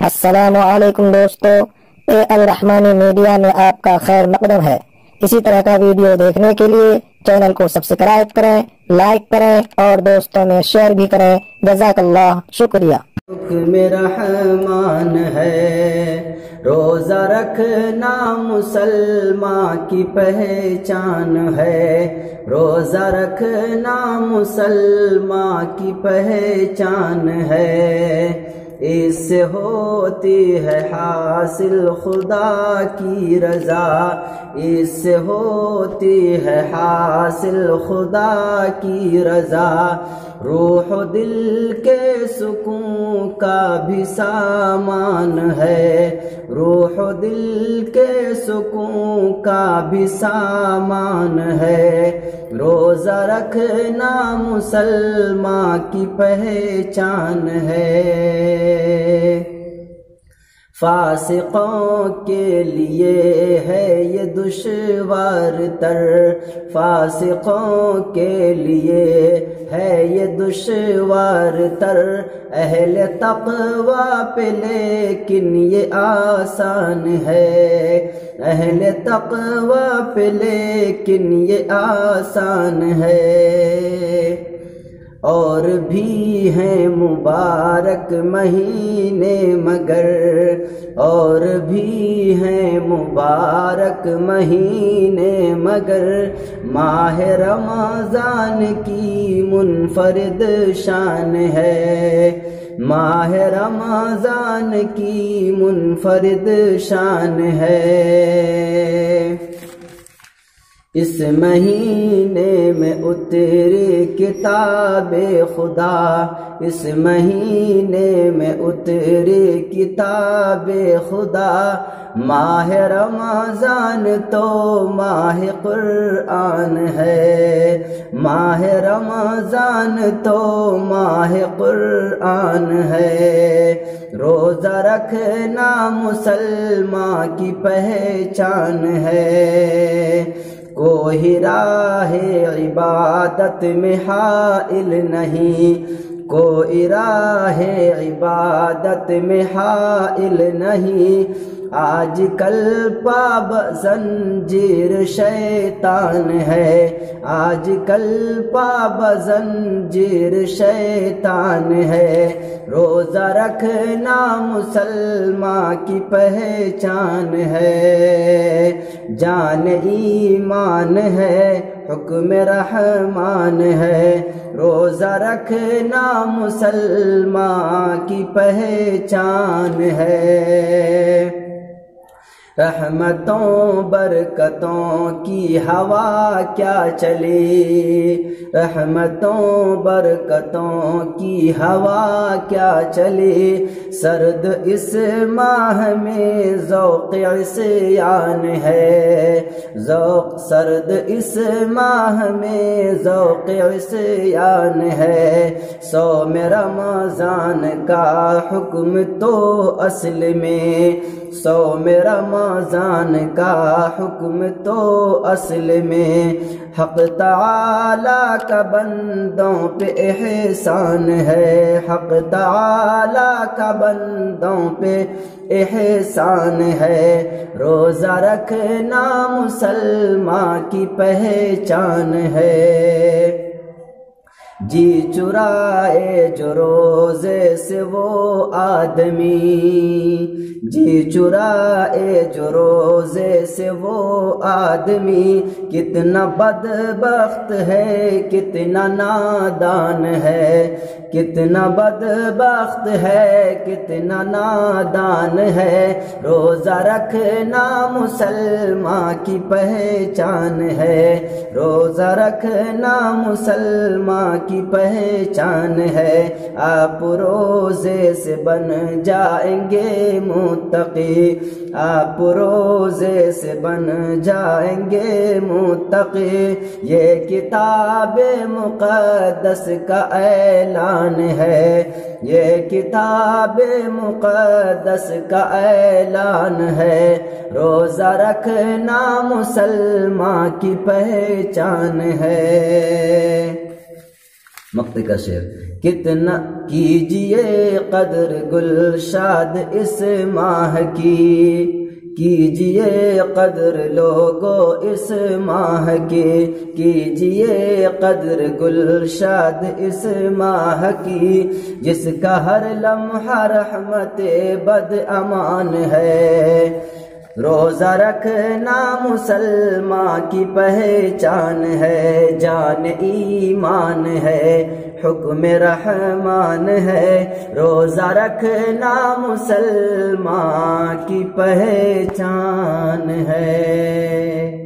السلام علیکم دوستو، الرحمانی میڈیا میں آپ کا خیر مقدم ہے۔ اسی طرح کا ویڈیو دیکھنے کے لیے چینل کو سبسکرائب کریں، لائک کریں اور دوستوں میں شیئر بھی کریں۔ جزاک اللہ، شکریہ۔ میرا رحمان ہے، روزہ رکھنا مسلمان کی پہچان ہے، روزہ رکھنا مسلمان کی پہچان ہے، اس سے ہوتی ہے حاصل خدا کی رضا، اس سے ہوتی ہے حاصل خدا کی رضا، روح و دل کے سکون کا بھی سامان ہے، روح و دل کے سکون کا بھی سامان ہے، روزہ رکھنا مسلمان کی پہچان ہے۔ فاسقوں کے لیے ہے یہ دشوار تر، فاسقوں کے لیے ہے یہ دشوار تر، اہل تقوی پہ لیکن یہ آسان ہے، اہل تقوی پہ لیکن یہ آسان ہے، اور بھی ہیں مبارک مہینے مگر، اور بھی ہیں مبارک مہینے مگر، ماہ رمضان کی منفرد شان ہے، ماہ رمضان کی منفرد شان ہے، اس مہینے میں اتری کتاب خدا، اس مہینے میں اتری کتاب خدا، ماہ رمضان تو ماہ قرآن ہے، ماہ رمضان تو ماہ قرآن ہے، روزہ رکھنا مسلمان کی پہچان ہے، کوئی راہ عبادت میں حائل نہیں، کوئی راہ عبادت میں حائل نہیں، آج کل پاب زنجیر شیطان ہے، آج کل پاب زنجیر شیطان ہے، روزہ رکھنا مسلمان کی پہچان ہے، جان ایمان ہے، حکم رحمان ہے، روزہ رکھنا مسلمان کی پہچان ہے، رحمتوں برکتوں کی ہوا کیا چلی، رحمتوں برکتوں کی ہوا کیا چلی، سرد اس ماہ میں ذوق عصیان ہے، ذوق سرد اس ماہ میں ذوق عصیان ہے، صوم رمضان کا حکم تو اصل میں، صوم رمضان کا حکم تو اصل میں، حق تعالی کا بندوں پہ احسان ہے، حق تعالی کا بندوں پہ احسان ہے، روزہ رکھنا مسلمان کی پہچان ہے، جی چرائے جو روزے سے وہ آدمی، جی چرائے جو روزے سے وہ آدمی، کتنا بدبخت ہے، کتنا نادان ہے، کتنا بدبخت ہے، کتنا نادان ہے، روزہ رکھنا مسلمان کی پہچان ہے، روزہ رکھنا مسلمان کی پہچان ہے، آپ روزے سے بن جائیں گے متقی، آپ روزے سے بن جائیں گے متقی، یہ کتاب مقدس کا اعلان ہے، یہ کتاب مقدس کا اعلان ہے، روزہ رکھنا مسلمان کی پہچان ہے۔ مقطع کا شعر کتنا کیجئے قدر گلشاد اس ماہ کی، کیجئے قدر لوگو اس ماہ کی، کیجئے قدر گلشاد اس ماہ کی، جس کا ہر لمحہ رحمت بد امان ہے۔ روزہ رکھنا مسلمان کی پہچان ہے، جان ایمان ہے، حکم رحمان ہے۔ روزہ رکھنا مسلمان کی پہچان ہے۔